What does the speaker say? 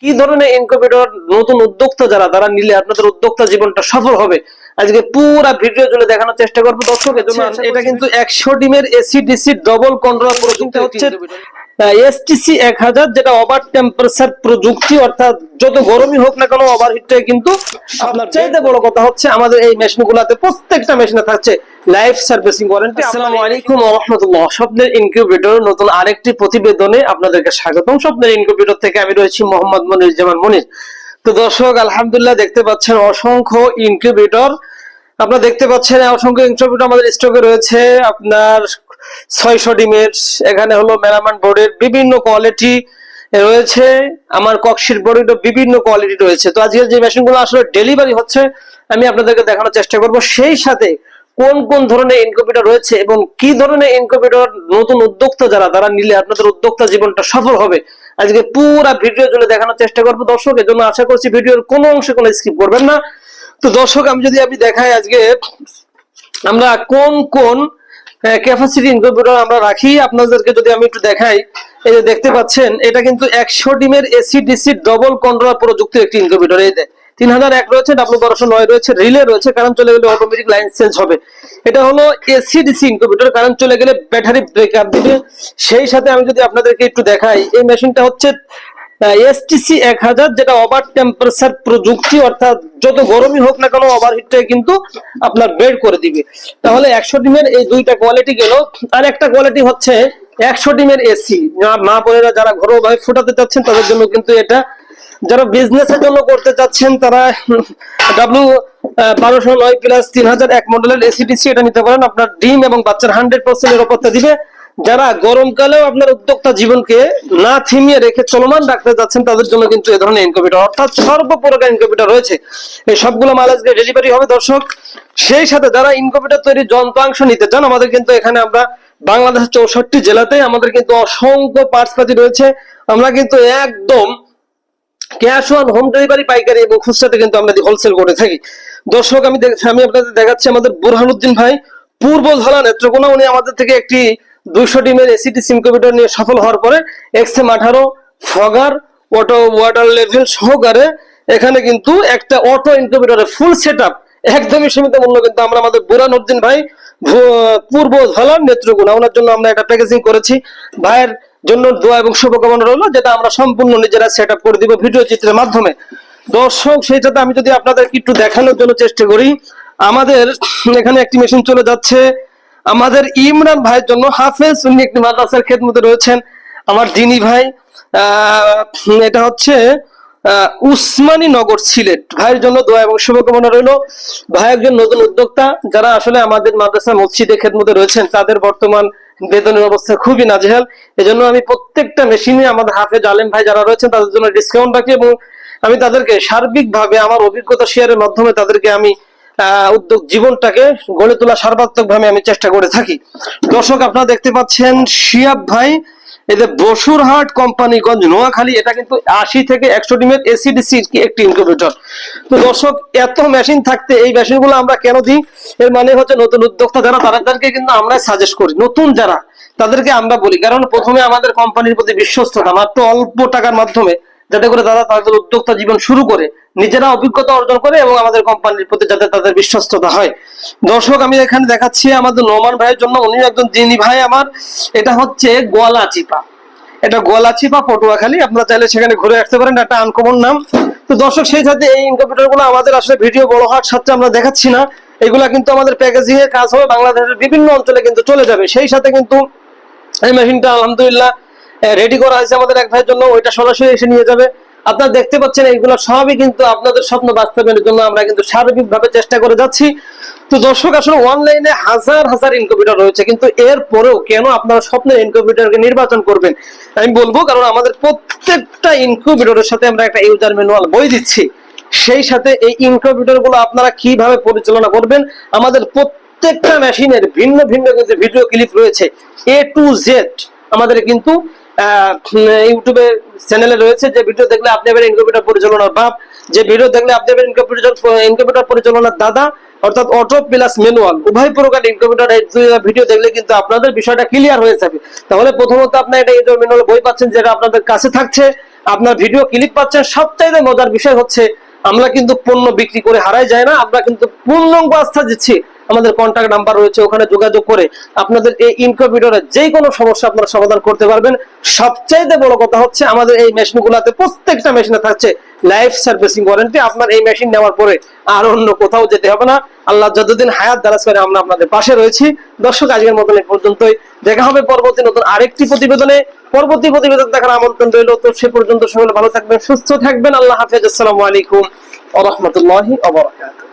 কি ধরনের ইনকিউবেটর নতুন উদ্যোক্তা যারা তারা নিলে আপনাদের উদ্যোক্তা জীবনটা সফল হবে আজকে পুরো ভিডিও জুড়ে দেখানোর চেষ্টা করব দর্শকের জন্য। এটা কিন্তু 100 ডিমের এসি ডিসি ডবল কন্ট্রোলার প্রযুক্তি হচ্ছে এসটিসি 1000, যেটা ওভার টেম্পারেচার প্রযুক্তি, অর্থাৎ যত গরমই হোক না কেন ওভারহিটটাই কিন্তু আপনার চাইতে বড় কথা হচ্ছে আমাদের এই মেশিনগুলোতে প্রত্যেকটা মেশিনে থাকছে লাইফ সার্ভিসিং ওয়ারেন্টি। আসসালামু আলাইকুম ওয়া রাহমাতুল্লাহ। স্বপ্নের ইনকিউবেটর নতুন আরেকটি প্রতিবেদনে আপনাদেরকে স্বাগতম। স্বপ্নের ইনকিউবেটর থেকে আমি রয়েছি মোহাম্মদ মনির জামান মনির। তো দর্শক, আলহামদুলিল্লাহ দেখতে পাচ্ছেন অসংখ্য ইনকিউবেটর, আপনারা দেখতে পাচ্ছেন অসংখ্য ইনকিউবেটর আমাদের স্টকে রয়েছে। আপনার 600 ডিমের, এখানে হলো মেলামান বোর্ডের বিভিন্ন কোয়ালিটি রয়েছে, আমার ককশিট বোর্ডের বিভিন্ন কোয়ালিটি রয়েছে। তো আজকে যে মেশিনগুলো আসলে ডেলিভারি হচ্ছে আমি আপনাদেরকে দেখানোর চেষ্টা করব, সেই সাথে কোন কোন ধরনের ইনকিউবেটর রয়েছে এবং কি ধরনের ইনকিউবেটর নতুন উদ্যোক্তা যারা তারা নিলে আপনাদের উদ্যোক্তা জীবনটা সফল হবে আজকে পুরো ভিডিও জুড়ে দেখানোর চেষ্টা করব দর্শক। এর জন্য আশা করছি ভিডিওর কোনো অংশে কোনো স্কিপ করবেন না। তো দর্শক, আমি দেখাই আজকে আমরা কোন কোন ক্যাপাসিটি ইনকিউবেটর আমরা রাখি আপনাদেরকে, যদি আমি একটু দেখাই। এই যে দেখতে পাচ্ছেন, এটা কিন্তু 100 ডিমের এসি ডিসি ডবল কন্ট্রোলার প্রযুক্তির একটি ইনকিউবেটর। এই 3001 রয়েছে, W1209 রয়েছে, রিলে রয়েছে, কারেন্ট চলে গেলে অটোমেটিক লাইন চেঞ্জ হবে। এটা হলো এসি ডিসি ইনকিউবেটর, কারেন্ট চলে গেলে ব্যাটারি ব্রেকআপ দিবে। সেই সাথে আমি যদি আপনাদেরকে একটু দেখাই, এই মেশিনটা হচ্ছে এসটিসি 1000, যেটা ওভার টেম্পারেচার প্রযুক্তি, অর্থাৎ যত গরমই হোক না কেন ওভারহিটটাই কিন্তু আপনার বের করে দিবে। তাহলে 100 ডিমের এই দুইটা কোয়ালিটি গেল। আর একটা কোয়ালিটি হচ্ছে 100 ডিমের এসি, মা বোনেরা যারা ঘরোয়াভাবে ফুটাতে চাচ্ছেন তাদের জন্য কিন্তু এটা, যারা বিজনেসের জন্য করতে চাচ্ছেন তারা W1209 প্লাস 3001 মডেলের এসিডিসি এটা নিতে পারেন। আপনার ডিম এবং বাচ্চার 100% নিরাপত্তা দিবে। যারা গরমকালেও আপনার উদ্যোক্তা জীবনকে না থামিয়ে রেখে চলমান রাখতে যাচ্ছেন তাদের জন্য কিন্তু এই ধরনের ইনকিউবেটর, অর্থাৎ সর্বপ্রকার ইনকিউবেটর রয়েছে। এই সবগুলো মাল আজকে ডেলিভারি হবে দর্শক। সেই সাথে যারা ইনকিউবেটর তৈরির যন্ত্রাংশ নিতে চান, আমাদের কিন্তু এখানে আমরা বাংলাদেশের 64 জেলাতে আমাদের কিন্তু অসংখ্য পার্টস পাতি রয়েছে। আমরা কিন্তু একদম ক্যাশ অন হোম ডেলিভারি, পাইকারি এবং খুচরাতে কিন্তু আমরা হোলসেল করে থাকি দর্শক। আমি আপনাদের দেখাচ্ছি আমাদের বুরহানুদ্দিন ভাই, পূর্ব ধলা নেত্রকোনা। উনি আমাদের থেকে একটি 200 ডিমের এসিডি ইনকিউবেটর নিয়ে সফল হওয়ার পরে XM18 fogger auto water level সহকারে এখানে কিন্তু একটা অটো ইনকিউবেটরের ফুল সেটআপ একদমই সীমিত মূল্য কিন্তু আমরা আমাদের বুরহানুদ্দিন ভাই, পূর্ব ধলা নেত্রকোনা, ওনার জন্য আমরা এটা প্যাকেজিং করেছি। ভাইয়ের জন্য দোয়া এবং শুভকামনা রইল, যেটা আমরা সম্পূর্ণ নিজেরা সেটআপ করে দিব ভিডিও চিত্রের মাধ্যমে দর্শক। সেই সাথে আমি যদি আপনাদেরকে একটু দেখানোর জন্য চেষ্টা করি, আমাদের এখানে একটি মেশিন চলে যাচ্ছে আমাদের ইমরান ভাইয়ের জন্য। হাফেজ, উনি একটি মাদ্রাসার খেদমতে রয়েছেন। আমার দিনী ভাই, এটা হচ্ছে উসমানী নগর সিলেট, ভাইয়ের জন্য দোয়া এবং শুভকামনা রইল। ভাই একজন নতুন উদ্যোক্তা, যারা আসলে আমাদের মাদ্রাসা মসজিদে খেদমতে রয়েছেন তাদের বর্তমান বেতনের অবস্থা খুবই নাজেহাল। এজন্য আমি প্রত্যেকটা মেশিনে আমাদের হাফেজ আলেম ভাই যারা রয়েছেন তাদের জন্য ডিসকাউন্ট রাখি এবং আমি তাদেরকে সার্বিকভাবে আমার অভিজ্ঞতা শেয়ারের মাধ্যমে তাদেরকে আমি উদ্যোগ জীবনটাকে গড়ে তোলা সর্বাত্মক ভাবে আমি চেষ্টা করে থাকি দর্শক। আপনারা দেখতে পাচ্ছেন শিয়াব ভাই, এদের বসুরহাট কোম্পানিগঞ্জ নোয়াখালী, এটা কিন্তু 80 থেকে 100 ডিমের এসিডিসি একটি ইনকিউবেটর। তো দর্শক, এত মেশিন থাকতে এই মেশিনগুলো আমরা কেন দিই? এর মানে হচ্ছে নতুন উদ্যোক্তা যারা তাদেরকে কিন্তু আমরা সাজেস্ট করি, নতুন যারা তাদেরকে আমরা বলি, কারণ প্রথমে আমাদের কোম্পানির প্রতি বিশ্বস্ততা, মাত্র অল্প টাকার মাধ্যমে, যাতে করে তারা তাদের উদ্যোক্তা জীবন শুরু করে নিজেরা অভিজ্ঞতা অর্জন করে এবং আমাদের কোম্পানির প্রতি যাতে তাদের বিশ্বস্ততা হয়। দর্শক, আমি এখানে দেখাচ্ছি আমাদের নোমান ভাইয়ের জন্য, উনি একজন জিনি ভাই আমার। এটা হচ্ছে গলাচিপা, এটা গলাচিপা পটুয়াখালী, আপনারা চাইলে সেখানে ঘুরে আসতে পারেন, একটা আনকমন নাম। তো দর্শক, সেই সাথে এই ইনকিউবেটর গুলো আমাদের আসলে ভিডিও বড় হওয়ার সাথে আমরা দেখাচ্ছি না, এগুলা কিন্তু আমাদের প্যাকেজিং এর কাজ হবে, বাংলাদেশের বিভিন্ন অঞ্চলে কিন্তু চলে যাবে। সেই সাথে কিন্তু এই মেশিনটা আলহামদুলিল্লাহ রেডি করা হয়েছে আমাদের এক ভাইয়ের জন্য, ওইটা সরাসরি এসে নিয়ে যাবে। আপনারা দেখতে পাচ্ছেন এইগুলো সবই কিন্তু আপনাদের স্বপ্ন বাস্তবায়নের জন্য আমরা কিন্তু সার্বিকভাবে চেষ্টা করে যাচ্ছি। তো দর্শক, আসলে অনলাইনে হাজার হাজার ইনকিউবেটর রয়েছে, কিন্তু এর পরেও কেন আপনারা স্বপ্নের ইনকিউবেটরকে নির্বাচন করবেন আমি বলবো, কারণ আমাদের প্রত্যেকটা ইনকিউবেটরের সাথে আমরা একটা ইউজার ম্যানুয়াল বই দিচ্ছি। সেই সাথে এই ইনকিউবেটর গুলো আপনারা কিভাবে পরিচালনা করবেন, আমাদের প্রত্যেকটা মেশিনের ভিন্ন ভিন্ন কিন্তু ভিডিও ক্লিপ রয়েছে, A to Z আমাদের কিন্তু ইউটিউবে চ্যানেলে রয়েছে। যে ভিডিও দেখলে আপনি এবার ইনকিউবেটর পরিচালনার বাপ, যে ভিডিও দেখলে আপনি এবার ইনকিউবেটর পরিচালনার দাদা, অর্থাৎ অটো প্লাস ম্যানুয়াল উভয় প্রকার ইনকিউবেটর ভিডিও দেখলে কিন্তু আপনাদের বিষয়টা ক্লিয়ার হয়ে যাবে। তাহলে প্রথমত আপনি এটা ইউজার ম্যানুয়াল বই পাচ্ছেন, যেটা আপনাদের কাছে থাকছে। আপনার ভিডিও ক্লিপ পাচ্ছেন। সবচাইতে মজার বিষয় হচ্ছে আমরা কিন্তু পণ্য বিক্রি করে হারাই যায় না, আমরা কিন্তু পূর্ণাঙ্গ আস্থা দিচ্ছি। আমাদের কন্ট্যাক্ট নাম্বার রয়েছে, ওখানে যোগাযোগ করে আপনাদের এই ইনকিউবেটরের যে কোনো সমস্যা আপনারা সমাধান করতে পারবেন। সবচাইতে বড় কথা হচ্ছে আমাদের এই মেশিনগুলোতে প্রত্যেকটা মেশিনে থাকছে লাইফ সার্ভিসিং ওয়ারেন্টি। আপনার এই মেশিন নেওয়ার পরে আর অন্য কোথাও যেতে হবে না। আল্লাহ যতদিন হায়াত দারাজ করে আমরা আপনাদের পাশে রয়েছি। দর্শক, আজকের মতন এই পর্যন্তই। দেখা হবে পরবর্তী নতুন আরেকটি প্রতিবেদনে। পরবর্তী প্রতিবেদন দেখার আমন্ত্রণ রইল। তো সে পর্যন্ত সকলে ভালো থাকবেন, সুস্থ থাকবেন। আল্লাহ হাফেজ। আসসালামু আলাইকুম ওয়া রাহমাতুল্লাহি ওয়া বারাকাতুহু।